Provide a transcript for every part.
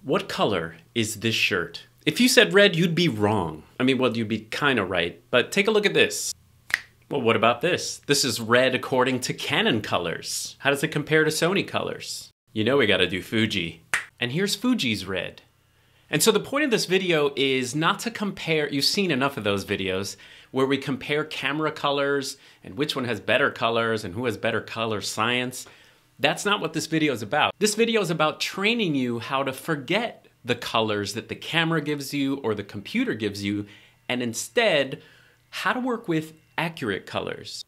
What color is this shirt? If you said red, you'd be wrong. I mean, well, you'd be kind of right, but take a look at this. Well, what about this? This is red according to Canon colors. How does it compare to Sony colors? You know we gotta do Fuji. And here's Fuji's red. And so the point of this video is not to compare, you've seen enough of those videos where we compare camera colors and which one has better colors and who has better color science. That's not what this video is about. This video is about training you how to forget the colors that the camera gives you or the computer gives you, and instead, how to work with accurate colors.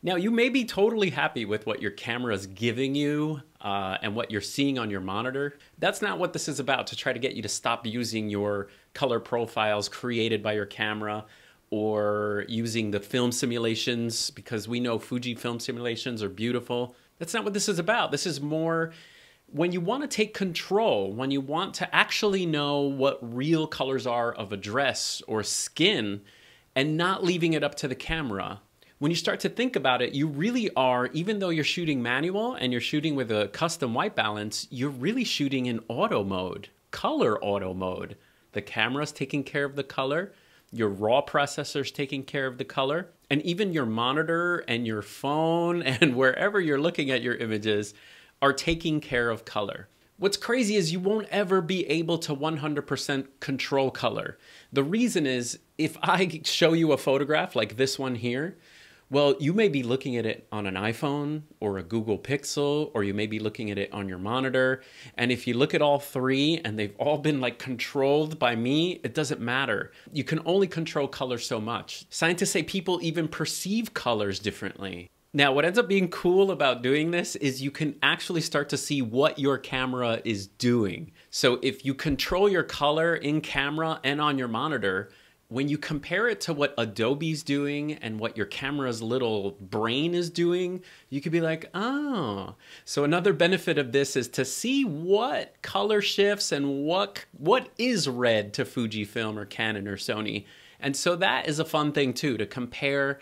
Now, you may be totally happy with what your camera is giving you and what you're seeing on your monitor. That's not what this is about, to try to get you to stop using your color profiles created by your camera or using the film simulations, because we know Fujifilm simulations are beautiful. That's not what this is about. This is more when you want to take control, when you want to actually know what real colors are of a dress or skin and not leaving it up to the camera. When you start to think about it, you really are, even though you're shooting manual and you're shooting with a custom white balance, you're really shooting in auto mode, color auto mode. The camera's taking care of the color, your raw processor's taking care of the color, and even your monitor and your phone and wherever you're looking at your images are taking care of color. What's crazy is you won't ever be able to 100% control color. The reason is, if I show you a photograph like this one here, well, you may be looking at it on an iPhone or a Google Pixel, or you may be looking at it on your monitor. And if you look at all three and they've all been like controlled by me, it doesn't matter. You can only control color so much. Scientists say people even perceive colors differently. Now, what ends up being cool about doing this is you can actually start to see what your camera is doing. So if you control your color in camera and on your monitor, when you compare it to what Adobe's doing and what your camera's little brain is doing, you could be like, oh. So another benefit of this is to see what color shifts and what is red to Fujifilm or Canon or Sony. And so that is a fun thing too, to compare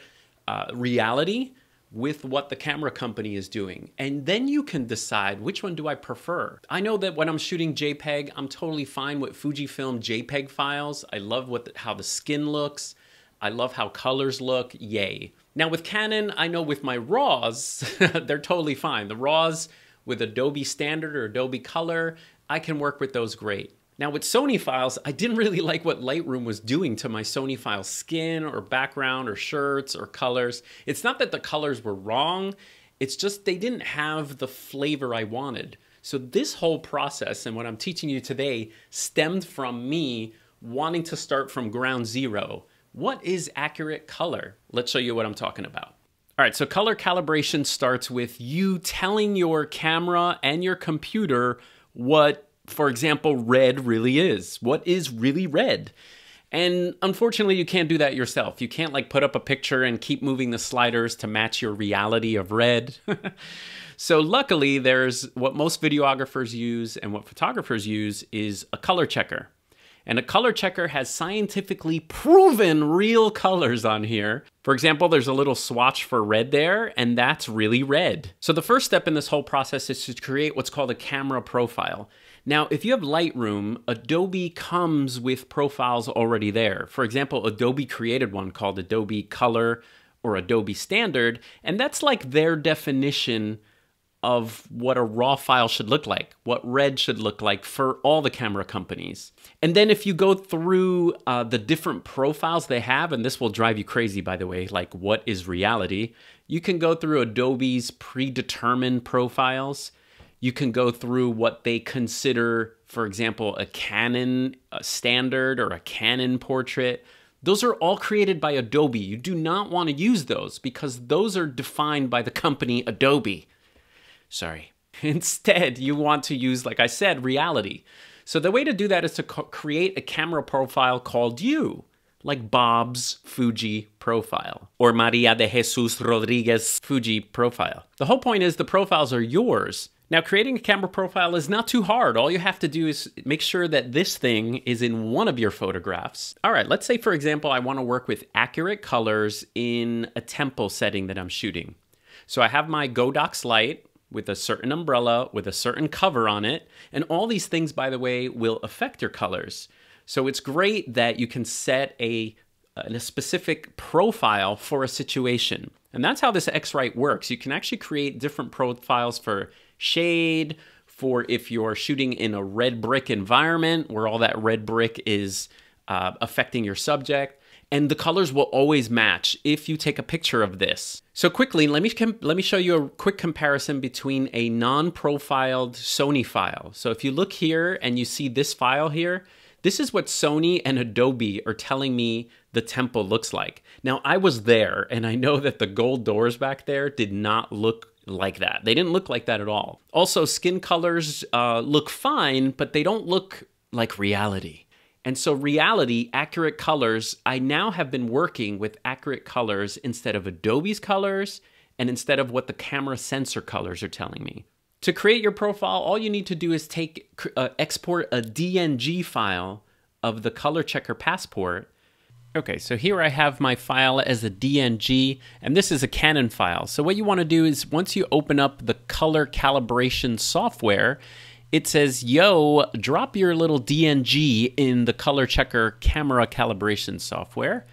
reality with what the camera company is doing. And then you can decide, which one do I prefer? I know that when I'm shooting JPEG, I'm totally fine with Fujifilm JPEG files. I love how the skin looks. I love how colors look, yay. Now with Canon, I know with my RAWs, they're totally fine. The RAWs with Adobe Standard or Adobe Color, I can work with those great. Now with Sony files, I didn't really like what Lightroom was doing to my Sony file skin or background or shirts or colors. It's not that the colors were wrong, it's just they didn't have the flavor I wanted. So this whole process and what I'm teaching you today stemmed from me wanting to start from ground zero. What is accurate color? Let's show you what I'm talking about. All right, so color calibration starts with you telling your camera and your computer what, for example, red really is. What is really red? And unfortunately, you can't do that yourself. You can't like put up a picture and keep moving the sliders to match your reality of red. So luckily, there's what most videographers use and what photographers use is a color checker. And a color checker has scientifically proven real colors on here. For example, there's a little swatch for red there, and that's really red. So the first step in this whole process is to create what's called a camera profile. Now, if you have Lightroom, Adobe comes with profiles already there. For example, Adobe created one called Adobe Color or Adobe Standard, and that's like their definition of what a raw file should look like, what red should look like for all the camera companies. And then if you go through the different profiles they have, and this will drive you crazy, by the way, like what is reality, you can go through Adobe's predetermined profiles. You can go through what they consider, for example, a Canon standard or a Canon portrait. Those are all created by Adobe. You do not want to use those because those are defined by the company Adobe. Sorry. Instead, you want to use, like I said, reality. So the way to do that is to create a camera profile called you, like Bob's Fuji profile or Maria de Jesus Rodriguez Fuji profile. The whole point is the profiles are yours. Now, creating a camera profile is not too hard. All you have to do is make sure that this thing is in one of your photographs. All right, let's say, for example, I want to work with accurate colors in a tempo setting that I'm shooting. So I have my Godox light. with a certain umbrella, with a certain cover on it. And all these things, by the way, will affect your colors. So it's great that you can set a specific profile for a situation. And that's how this X-RITE works. You can actually create different profiles for shade, for if you're shooting in a red brick environment where all that red brick is affecting your subject. And the colors will always match if you take a picture of this. So quickly, let me show you a quick comparison between a non-profiled Sony file. So if you look here and you see this file here, this is what Sony and Adobe are telling me the tempo looks like. Now, I was there, and I know that the gold doors back there did not look like that. They didn't look like that at all. Also, skin colors look fine, but they don't look like reality. And so reality, accurate colors, I now have been working with accurate colors instead of Adobe's colors and instead of what the camera sensor colors are telling me. To create your profile, all you need to do is export a DNG file of the color checker passport. Okay, so here I have my file as a DNG, and this is a Canon file. So what you want to do is once you open up the color calibration software, it says, yo, drop your little DNG in the color checker camera calibration software.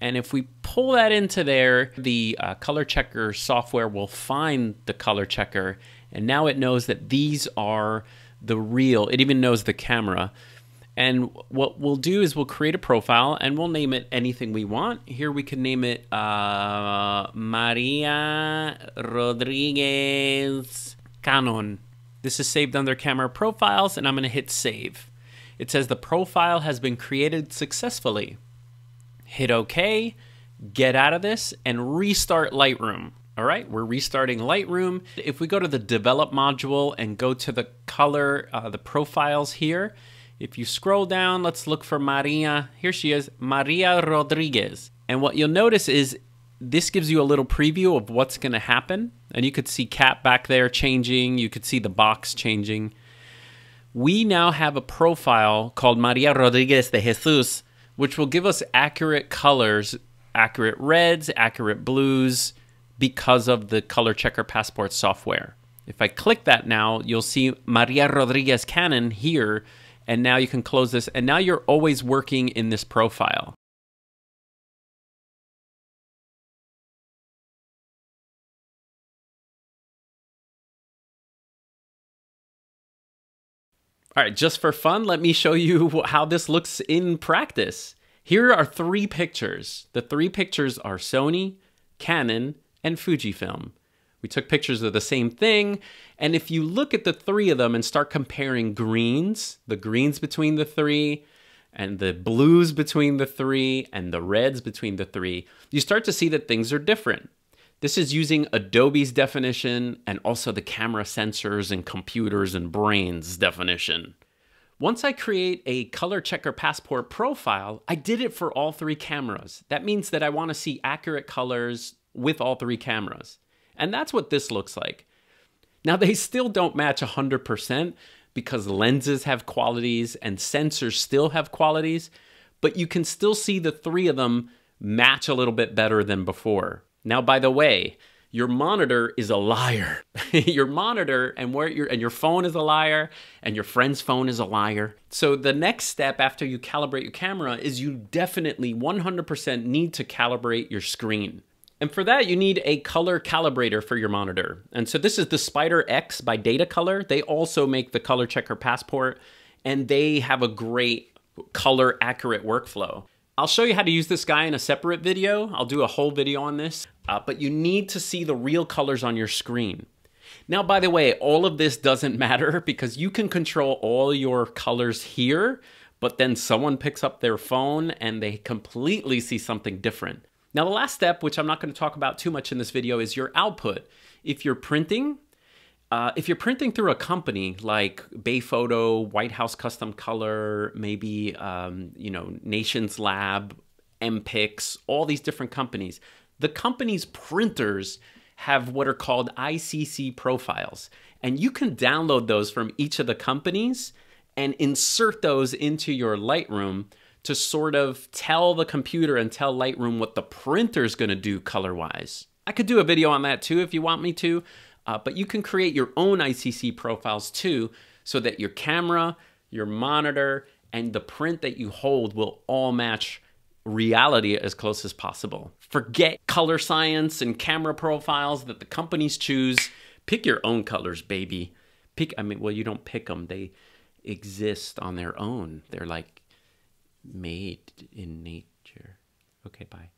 And if we pull that into there, the color checker software will find the color checker. And now it knows that these are the real, it even knows the camera. And what we'll do is we'll create a profile and we'll name it anything we want. Here we can name it Maria Rodriguez Canon. This is saved under camera profiles, and I'm going to hit save. It says the profile has been created successfully. Hit OK, get out of this, and restart Lightroom. All right, we're restarting Lightroom. If we go to the develop module and go to the color, the profiles here, if you scroll down, let's look for Maria. Here she is, Maria Rodriguez. And what you'll notice is this gives you a little preview of what's going to happen. And you could see Cat back there changing. You could see the box changing. We now have a profile called Maria Rodriguez de Jesus, which will give us accurate colors, accurate reds, accurate blues, because of the color checker passport software. If I click that now, you'll see Maria Rodriguez Canon here. And now you can close this. And now you're always working in this profile. All right, just for fun, let me show you how this looks in practice. Here are 3 pictures. The 3 pictures are Sony, Canon, and Fujifilm. We took pictures of the same thing, and if you look at the 3 of them and start comparing greens, the greens between the 3, and the blues between the 3, and the reds between the 3, you start to see that things are different. This is using Adobe's definition and also the camera sensors and computers and brains definition. Once I create a color checker passport profile, I did it for all 3 cameras. That means that I want to see accurate colors with all 3 cameras. And that's what this looks like. Now, they still don't match 100% because lenses have qualities and sensors still have qualities, but you can still see the 3 of them match a little bit better than before. Now, by the way, your monitor is a liar. Your monitor and your phone is a liar, and your friend's phone is a liar. So the next step after you calibrate your camera is you definitely 100% need to calibrate your screen. And for that, you need a color calibrator for your monitor. And so this is the Spider X by DATACOLOR. They also make the color checker passport, and they have a great color accurate workflow. I'll show you how to use this guy in a separate video. I'll do a whole video on this, but you need to see the real colors on your screen. Now, by the way, all of this doesn't matter because you can control all your colors here, but then someone picks up their phone and they completely see something different. Now, the last step, which I'm not going to talk about too much in this video, is your output. If you're printing through a company like Bayphoto, White House Custom Color, maybe Nations Lab, MPix, all these different companies, the company's printers have what are called Icc Profiles, and you can download those from each of the companies and insert those into your Lightroom to sort of tell the computer and tell Lightroom what the printer's going to do color-wise. I could do a video on that too if you want me to, But you can create your own ICC profiles too, so that your camera, your monitor, and the print that you hold will all match reality as close as possible. Forget color science and camera profiles that the companies choose. Pick your own colors, baby. Well, you don't pick them. They exist on their own. They're like made in nature. Okay, bye.